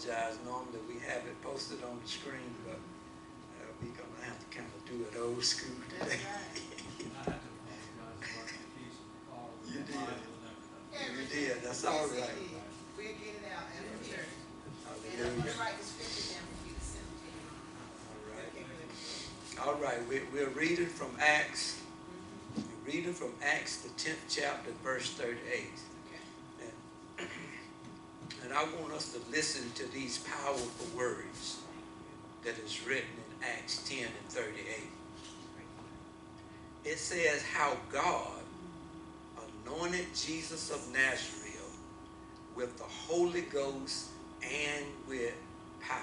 apologize. Normally we have it posted on the screen, but we're going to have to kind of do it old school today. You did. You did. That's all right. We'll get it out after church. Hallelujah. And I'm going to write the scripture down for you to send to you. All right. We're reading from Acts. We're reading from Acts, the 10th chapter, verse 38. And I want us to listen to these powerful words that is written in Acts 10 and 38. It says how God anointed Jesus of Nazareth with the Holy Ghost and with power.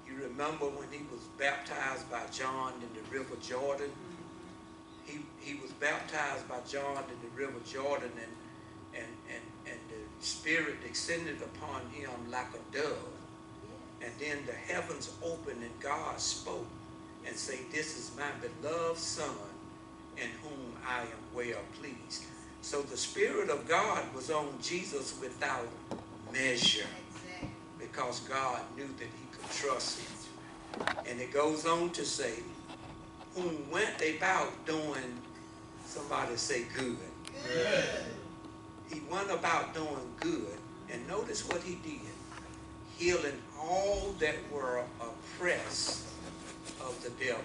You remember when he was baptized by John in the river Jordan? He was baptized by John in the river Jordan, and the Spirit descended upon him like a dove. And then the heavens opened and God spoke and said, "This is my beloved Son in whom I am well pleased." So the Spirit of God was on Jesus without measure because God knew that he could trust him. And it goes on to say, whom went about doing, somebody say good. Good. He went about doing good. And notice what he did. Healing all that were oppressed of the devil.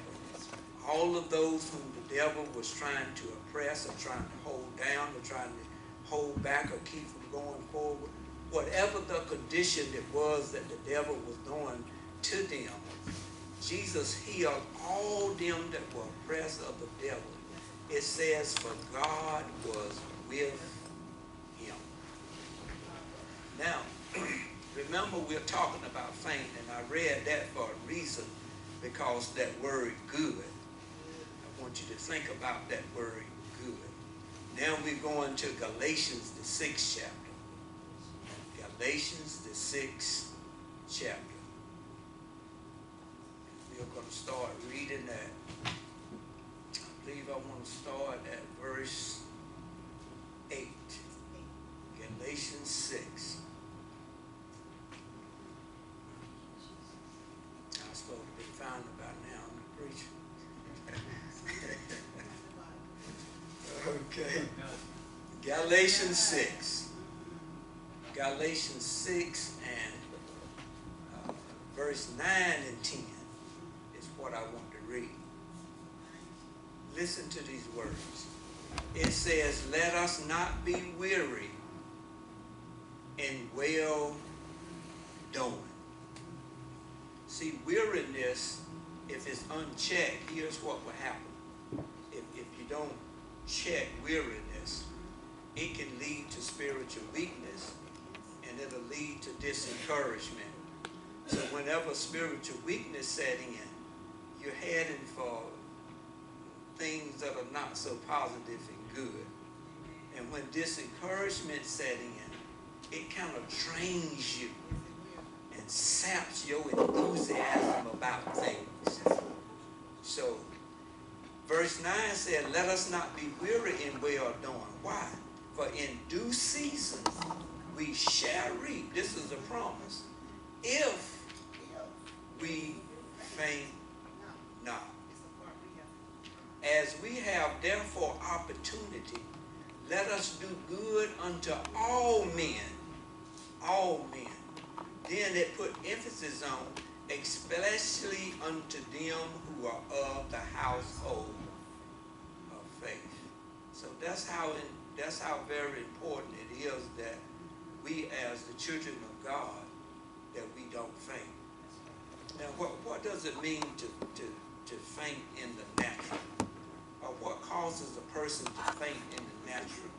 All of those whom the devil was trying to oppress or trying to hold down or trying to hold back or keep from going forward. Whatever the condition it was that the devil was doing to them, Jesus healed all them that were oppressed of the devil. It says, for God was with him. Now, remember we're talking about faith, and I read that for a reason, because that word good. I want you to think about that word good. Now we're going to Galatians, the 6th chapter. Galatians, the 6th chapter. We're going to start reading that. I believe I want to start at verse 8. Galatians 6. I'm supposed to be found about now. I'm the preacher. Okay. Galatians 6. Galatians 6 and verse 9 and 10 is what I want to read. Listen to these words. It says, let us not be weary in well doing. See, weariness, if it's unchecked, here's what will happen. If you don't check weariness, it can lead to spiritual weakness, and it'll lead to disencouragement. So whenever spiritual weakness set in, you're heading for things that are not so positive and good. And when disencouragement set in, it kind of drains you and saps your enthusiasm about things. So verse 9 said, let us not be weary in well doing. Why? For in due season we shall reap. This is a promise. If we faint not. As we have therefore opportunity, let us do good unto all men. All men. Then it put emphasis on, especially unto them who are of the household of faith. So that's how very important it is that we as the children of God, that we don't faint. Now what does it mean to faint in the natural? Or what causes a person to faint in the natural?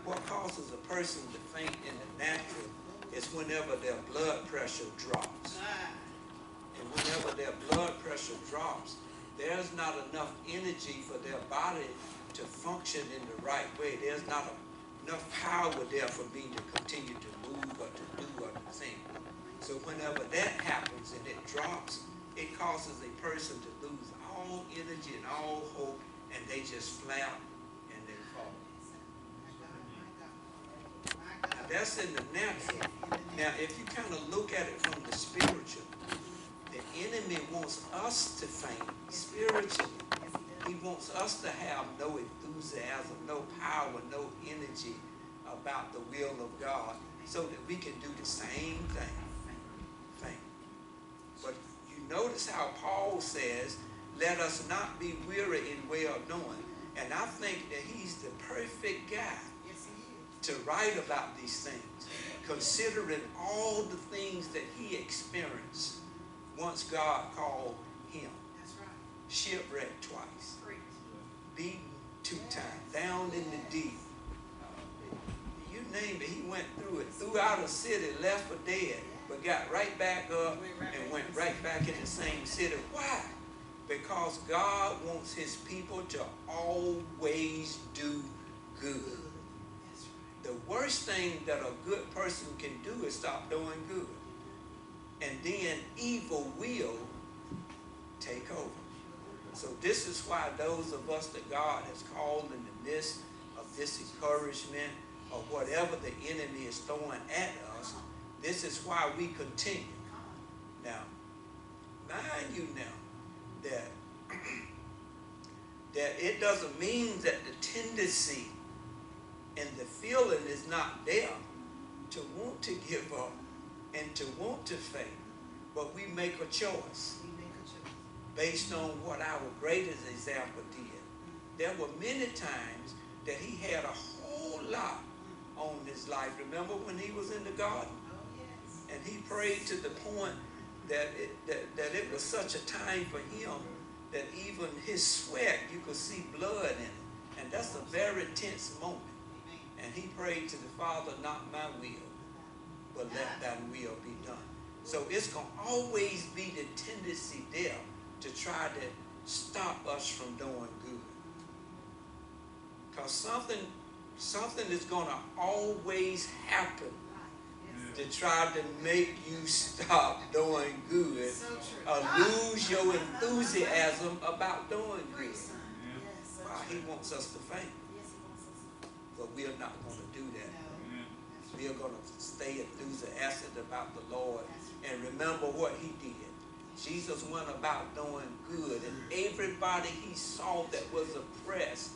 What causes a person to faint in the natural is whenever their blood pressure drops. And whenever their blood pressure drops, there's not enough energy for their body to function in the right way. There's not enough power there for me to continue to move or to do or to think. So whenever that happens and it drops, it causes a person to lose all energy and all hope, and they just flap and they fall. Now That's in the natural. Now, if you kind of look at it from the spiritual, the enemy wants us to faint spiritually. He wants us to have no enthusiasm, no power, no energy about the will of God, so that we can do the same thing. Faint. But you notice how Paul says, let us not be weary in well doing. And I think that he's the perfect guy to write about these things, considering all the things that he experienced once God called him. That's right. Shipwrecked twice, beaten 2 times, down in the deep. You name it, he went through it, threw out a city, left for dead, but got right back up and went right back in the same city. Why? Because God wants his people to always do good. The worst thing that a good person can do is stop doing good. And then evil will take over. So this is why those of us that God has called in the midst of this encouragement or whatever the enemy is throwing at us, this is why we continue. Now, mind you now that it doesn't mean that the tendency and the feeling is not there to want to give up and to want to fail, but we make a choice based on what our greatest example did. There were many times that he had a whole lot on his life. Remember when he was in the garden? And he prayed to the point that it was such a time for him that even his sweat, you could see blood in it. And that's a very tense moment. And he prayed to the Father, not my will, but let thy will be done. So it's going to always be the tendency there to try to stop us from doing good. Because something is going to always happen to try to make you stop doing good or lose your enthusiasm about doing good. Wow, he wants us to faint. But we are not going to do that. We are going to stay enthusiastic about the Lord and remember what he did. Jesus went about doing good, and everybody he saw that was oppressed,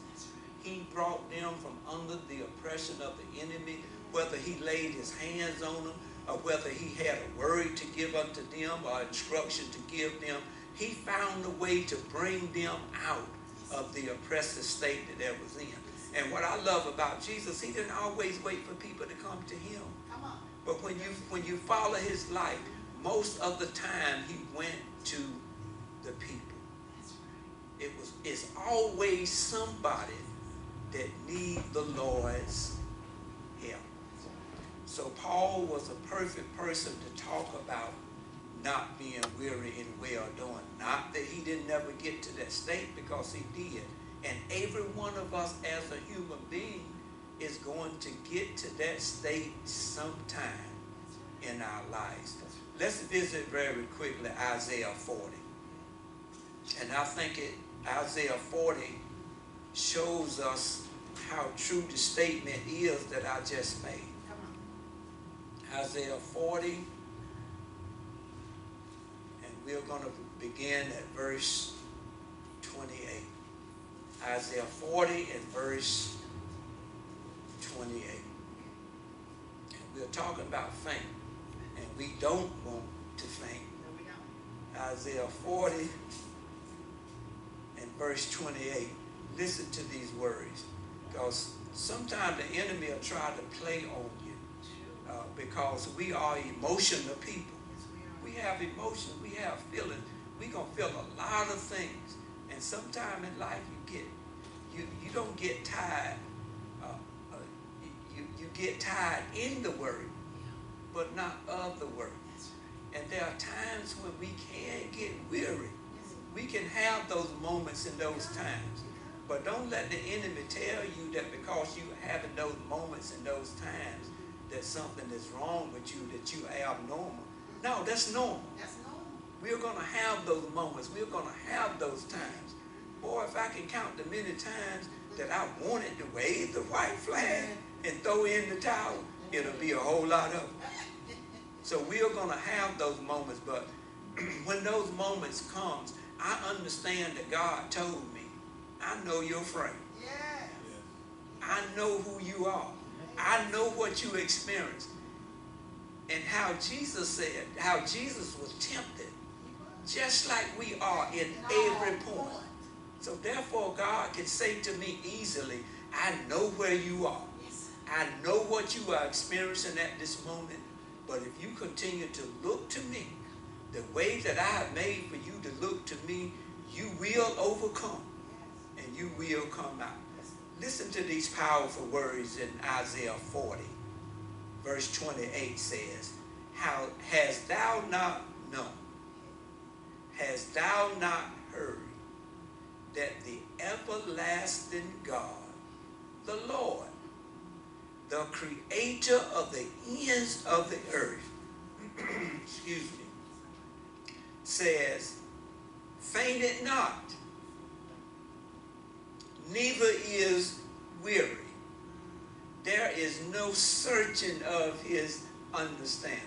he brought them from under the oppression of the enemy, whether he laid his hands on them or whether he had a word to give unto them or instruction to give them. He found a way to bring them out of the oppressive state that they was in. And what I love about Jesus, he didn't always wait for people to come to him. But when you follow his life, most of the time he went to the people. It's always somebody that need the Lord's help. So Paul was a perfect person to talk about not being weary in well doing. Not that he didn't never get to that state, because he did. And every one of us as a human being is going to get to that state sometime in our lives. Let's visit very quickly Isaiah 40. And I think Isaiah 40 shows us how true the statement is that I just made. Isaiah 40, and we're going to begin at verse 28. Isaiah 40 and verse 28. And we're talking about faint, and we don't want to faint. Isaiah 40 and verse 28. Listen to these words, because sometimes the enemy will try to play on you because we are emotional people. We have emotions, we have feelings. We're going to feel a lot of things. And sometime in life you don't get tired. You get tired in the word, but not of the word. And there are times when we can get weary. We can have those moments in those times. But don't let the enemy tell you that because you are having those moments in those times that something is wrong with you, that you are abnormal. No, that's normal. We're going to have those moments. We're going to have those times. Boy, if I can count the many times that I wanted to wave the white flag and throw in the towel, it'll be a whole lot of them. So we are going to have those moments, but when those moments comes, I understand that God told me, I know your frame. I know who you are. I know what you experienced. And how Jesus said, how Jesus was tempted, just like we are in every point. So therefore, God can say to me easily, I know where you are. I know what you are experiencing at this moment. But if you continue to look to me, the way that I have made for you to look to me, you will overcome. And you will come out. Listen to these powerful words in Isaiah 40. Verse 28 says, how hast thou not known, hast thou not heard, that the everlasting God, the Lord, the creator of the ends of the earth, excuse me, says, faint it not, neither is weary. There is no searching of his understanding.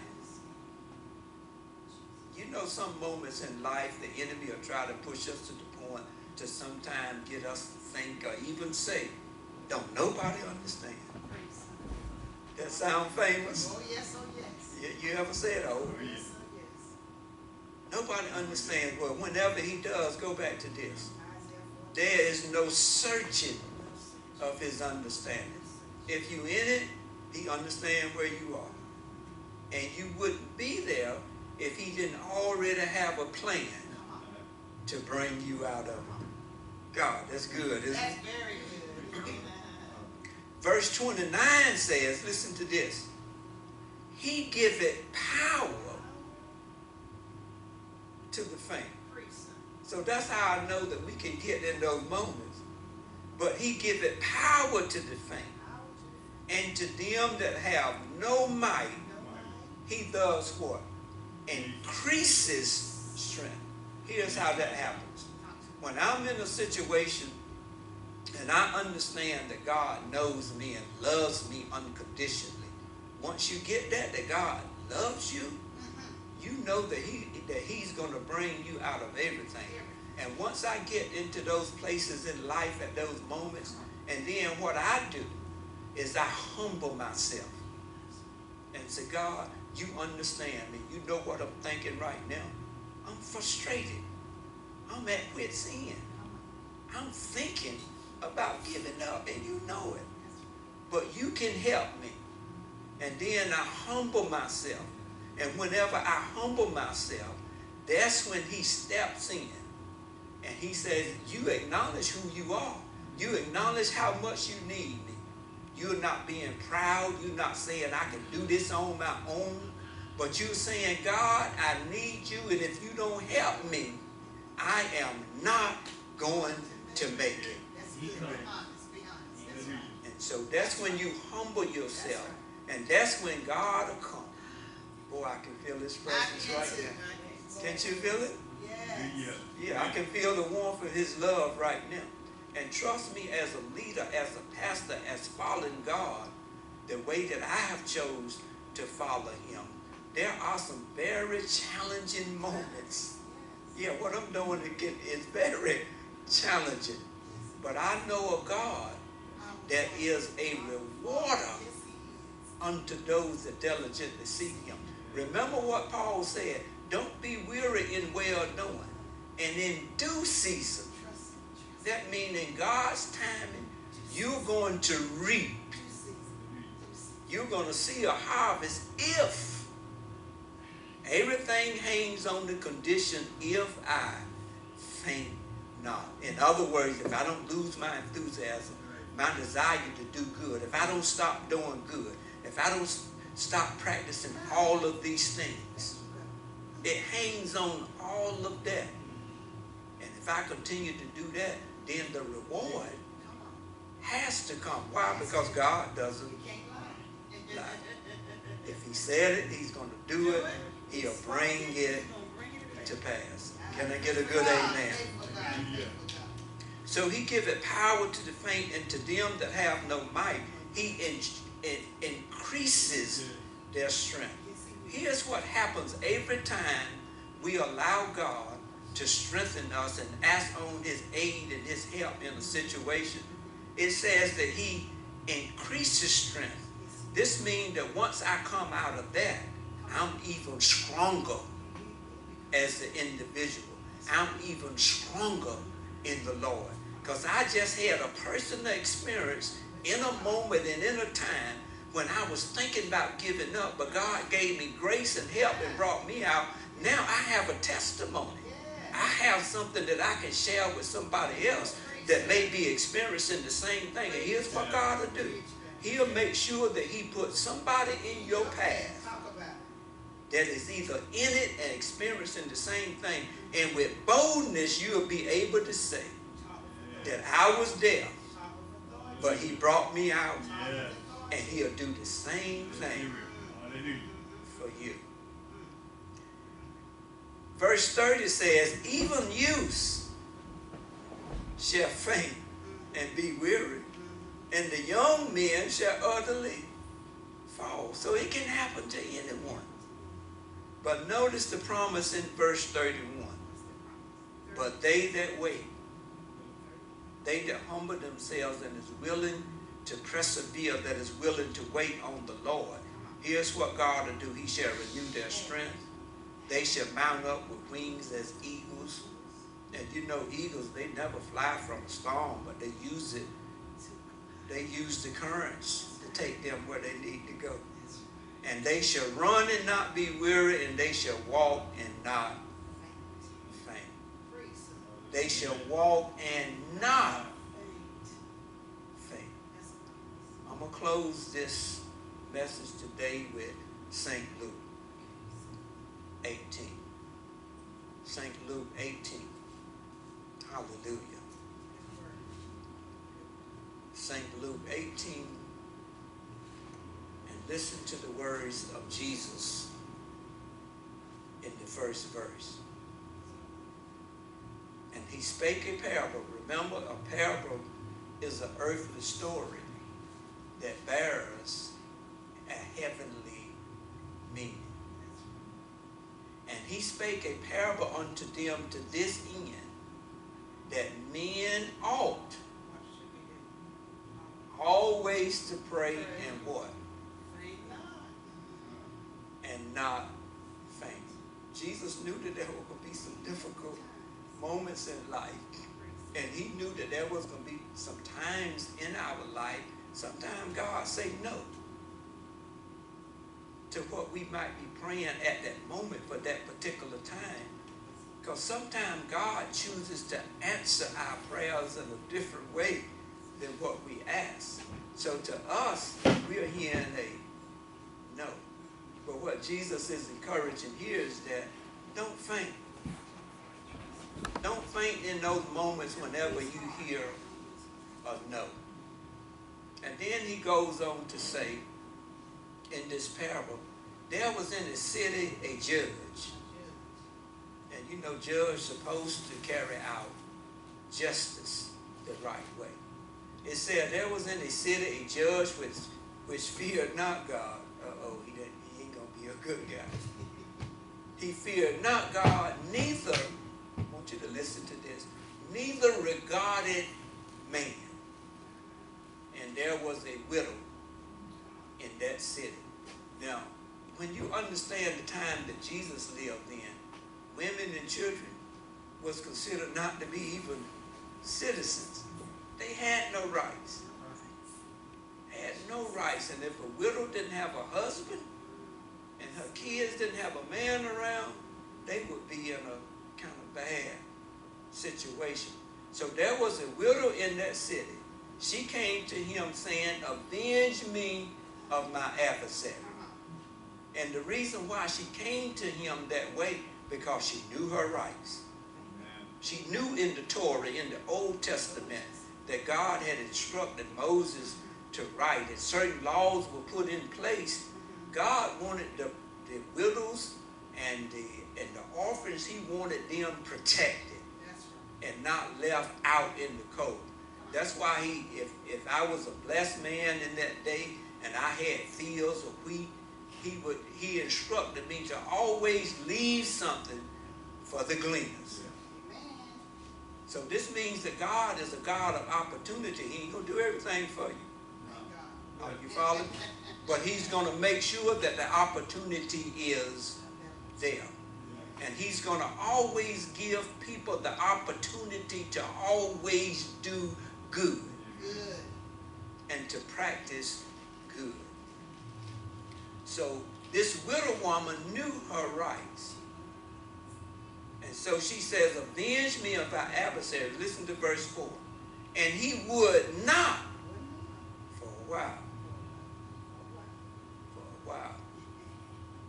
You know, some moments in life, the enemy will try to push us to the point to sometimes get us to think or even say, don't nobody understand. That sound famous? Oh yes, oh yes. You ever said, oh Yes, oh yes. nobody understands. Well, whenever he does, go back to this. Isaiah 40. There is no searching of his understanding. If you in it, he understands where you are. And you wouldn't be there if he didn't already have a plan to bring you out of it. God, that's good, isn't That's it? very good. Verse 29 says, listen to this. He giveth power to the faint. So that's how I know that we can get in those moments. But he giveth power to the faint. And to them that have no might, he does what? Increases strength. Here's how that happens. When I'm in a situation and I understand that God knows me and loves me unconditionally, once you get that God loves you, you know that he's going to bring you out of everything. And once I get into those places in life at those moments, and then what I do is I humble myself and say, God, you understand me. You know what I'm thinking right now. I'm frustrated. I'm at wit's end. I'm thinking about giving up, and you know it. But you can help me. And then I humble myself. And whenever I humble myself, that's when he steps in. And he says, you acknowledge who you are. You acknowledge how much you need me. You're not being proud. You're not saying I can do this on my own. But you're saying, God, I need you. And if you don't help me, I am not going to make it. And so that's when you humble yourself. And that's when God will come. Boy, I can feel his presence right there. Can't you feel it? Yeah, I can feel the warmth of his love right now. And trust me, as a leader, as a pastor, as following God, the way that I have chose to follow him, there are some very challenging moments. Yeah, what I'm doing is very challenging. But I know a God that is a rewarder unto those that diligently seek him. Remember what Paul said, don't be weary in well-doing. And in due season, that means in God's timing, you're going to reap. You're going to see a harvest if everything hangs on the condition if I faint not. In other words, if I don't lose my enthusiasm, my desire to do good, if I don't stop doing good, if I don't stop practicing all of these things, it hangs on all of that. And if I continue to do that, then the reward has to come. Why? Because God doesn't lie. If he said it, he's going to do it. He'll bring it to pass. Can I get a good amen? So he giveth power to the faint, and to them that have no might, he it increases their strength. Here's what happens every time we allow God to strengthen us and ask on his aid and his help in a situation. It says that he increases strength. This means that once I come out of that, I'm even stronger as an individual. I'm even stronger in the Lord. Because I just had a personal experience in a moment and in a time when I was thinking about giving up, but God gave me grace and help and brought me out. Now I have a testimony. I have something that I can share with somebody else that may be experiencing the same thing. And here's what God will do. He'll make sure that he puts somebody in your path that is either in it and experiencing the same thing. And with boldness, you'll be able to say that I was there, but he brought me out. And he'll do the same thing for you. Verse 30 says, even youths shall faint and be weary, and the young men shall utterly fall. So it can happen to anyone. But notice the promise in verse 31. But they that wait, they that humble themselves and is willing to persevere, that is willing to wait on the Lord, here's what God will do. He shall renew their strength. They shall mount up with wings as eagles. And you know, eagles, they never fly from a storm, but they use it. They use the currents to take them where they need to go. And they shall run and not be weary, and they shall walk and not faint. They shall walk and not faint. I'm going to close this message today with St. Luke 18. St. Luke 18. Hallelujah. St. Luke 18. And listen to the words of Jesus in the first verse. And he spake a parable. Remember, a parable is an earthly story that bears a heavenly meaning. And he spake a parable unto them to this end, that men ought always to pray and what? And not faint. Jesus knew that there were going to be some difficult moments in life. And he knew that there was going to be some times in our life, sometimes God say no to what we might be praying at that moment for that particular time. Because sometimes God chooses to answer our prayers in a different way than what we ask. So to us, we are hearing a no. But what Jesus is encouraging here is that don't faint. Don't faint in those moments whenever you hear a no. And then he goes on to say, in this parable, there was in the city a judge. And you know, judge supposed to carry out justice the right way. It said there was in the city a judge which feared not God. He ain't going to be a good guy. He feared not God, neither, I want you to listen to this, neither regarded man. And there was a widow in that city. Now, when you understand the time that Jesus lived in, women and children was considered not to be even citizens. They had no rights. Had no rights. And if a widow didn't have a husband and her kids didn't have a man around, they would be in a kind of bad situation. So there was a widow in that city. She came to him saying, avenge me of my adversary. And the reason why she came to him that way, because she knew her rights. Amen. She knew in the Torah, in the Old Testament, that God had instructed Moses to write, and certain laws were put in place. God wanted the widows and the orphans, he wanted them protected and not left out in the cold. That's why if I was a blessed man in that day and I had fields of wheat, he instructed me to always leave something for the gleaners. So this means that God is a God of opportunity. He ain't going to do everything for you. Are you following? But he's going to make sure that the opportunity is there. And he's going to always give people the opportunity to always do good. And to practice good. So this widow woman knew her rights. And so she says, avenge me of our adversaries. Listen to verse 4. And he would not for a while. For a while.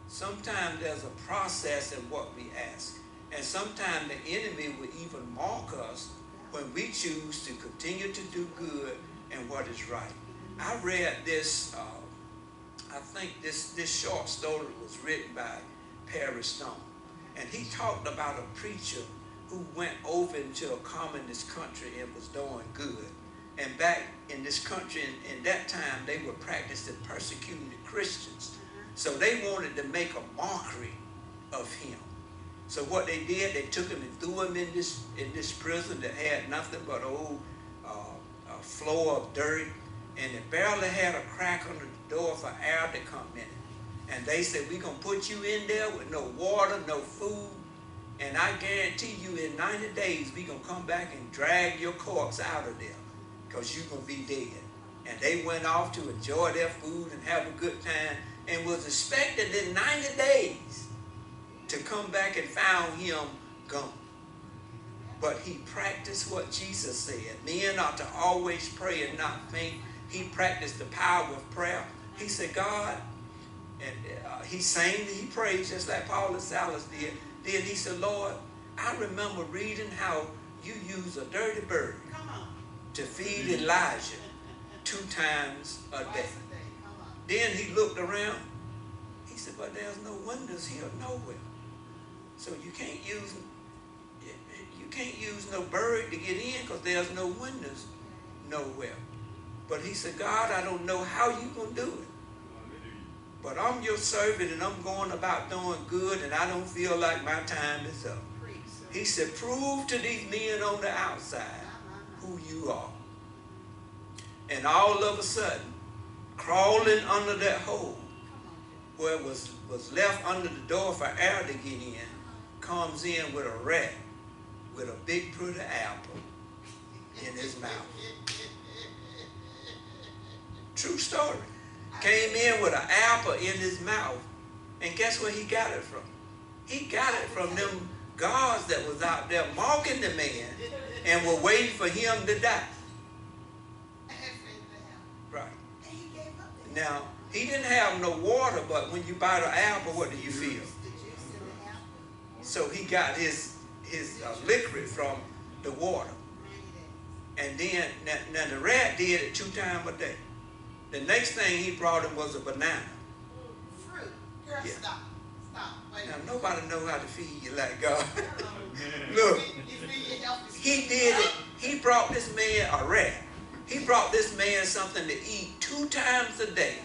Sometimes there's a process in what we ask. And sometimes the enemy will even mock us when we choose to continue to do good and what is right. I read this, I think this short story was written by Perry Stone. And he talked about a preacher who went over into a communist country and was doing good. And back in this country, in that time, they were practicing persecuting the Christians. So they wanted to make a mockery of him. So what they did, they took him and threw him in this prison that had nothing but old floor of dirt, and it barely had a crack under the door for air to come in. And they said, we're going to put you in there with no water, no food, and I guarantee you in 90 days we're going to come back and drag your corpse out of there because you're going to be dead. And they went off to enjoy their food and have a good time and was expected in 90 days to come back and found him gone. But he practiced what Jesus said. Men ought to always pray and not faint. He practiced the power of prayer. He said, God, and he sang, he prayed just like Paul and Silas did. Then he said, Lord, I remember reading how you use a dirty bird to feed Elijah 2 times a day. Then he looked around. He said, but there's no windows here nowhere. So you can't use no bird to get in because there's no windows nowhere. But he said, God, I don't know how you're going to do it. But I'm your servant and I'm going about doing good and I don't feel like my time is up. He said, prove to these men on the outside who you are. And all of a sudden, crawling under that hole where it was left under the door for air to get in, comes in with a rat with a big pretty apple in his mouth. True story. Came in with an apple in his mouth, and guess where he got it from? He got it from them guards that was out there mocking the man and were waiting for him to die. Right. Now, he didn't have no water, but when you bite an apple, what do you feel? So he got his liquid from the water. And then, now the rat did it 2 times a day. The next thing he brought him was a banana. Fruit. Girl, yeah. Stop. Wait. Now, nobody knows how to feed you like God. Look, he did it. He brought this man a rat. He brought this man something to eat 2 times a day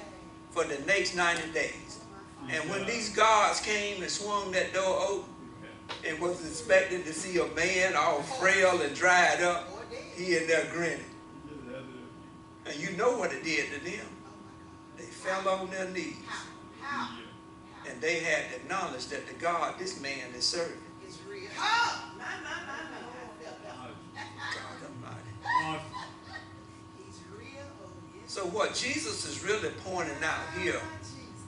for the next 90 days. And when these guards came and swung that door open and was expected to see a man all frail and dried up, he in there grinning. And you know what it did to them. They fell on their knees. And they had the knowledge that the God this man is serving is real. God Almighty. So what Jesus is really pointing out here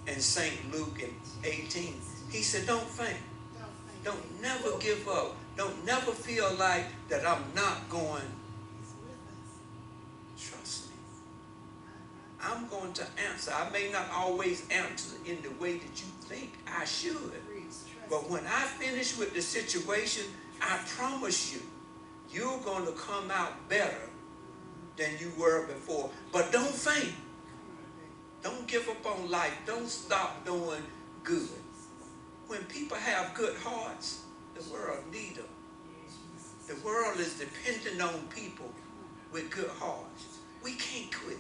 in St. Luke in 18, he said, don't faint. Don't never give up. Don't never feel like that I'm not going. Trust me. I'm going to answer. I may not always answer in the way that you think I should. But when I finish with the situation, I promise you, you're going to come out better than you were before. But don't faint. Don't give up on life. Don't stop doing good. When people have good hearts, the world needs them. The world is dependent on people with good hearts. We can't quit.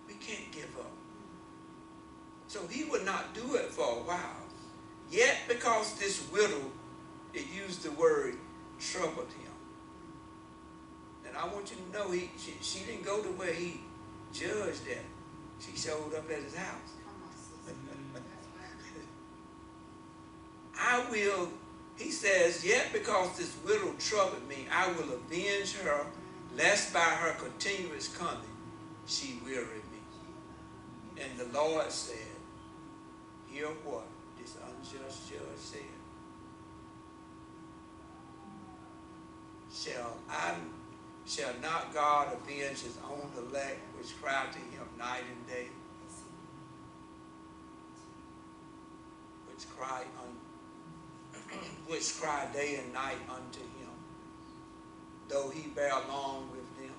We can't give up. So he would not do it for a while. Yet because this widow, it used the word, troubled him. And I want you to know, she didn't go to where he judged at. She showed up at his house. I will, he says, yet because this widow troubled me, I will avenge her, lest by her continuous coming she weary me. And the Lord said, hear what this unjust judge said. Shall not God avenge his own elect, which cry to him night and day? Which cry day and night unto him, though he bear long with them.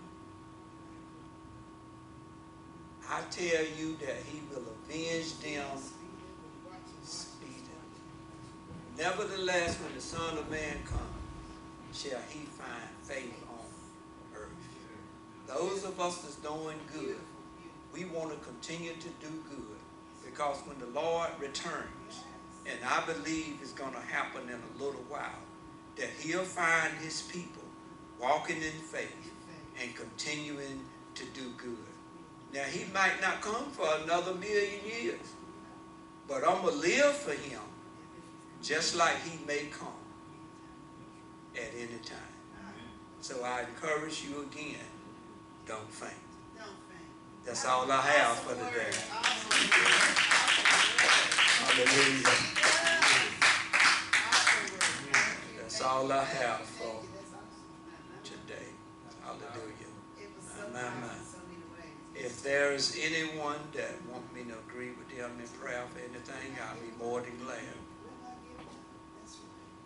I tell you that he will avenge them speedily. Nevertheless, when the Son of Man comes, shall he find faith on earth. Those of us that's doing good, we want to continue to do good, because when the Lord returns, and I believe it's going to happen in a little while, that he'll find his people walking in faith and continuing to do good. Now, he might not come for another 1,000,000 years, but I'm going to live for him just like he may come at any time. So I encourage you again, don't faint. That's all I have for today. Hallelujah. That's all I have for today. Hallelujah. My. If there's anyone that wants me to agree with them in prayer for anything, I'll be more than glad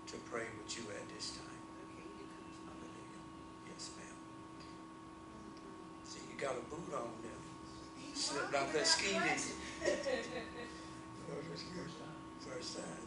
to pray with you at this time. Hallelujah. Yes, ma'am. See, you got a boot on there. Slipped off that ski, didn't you? First time.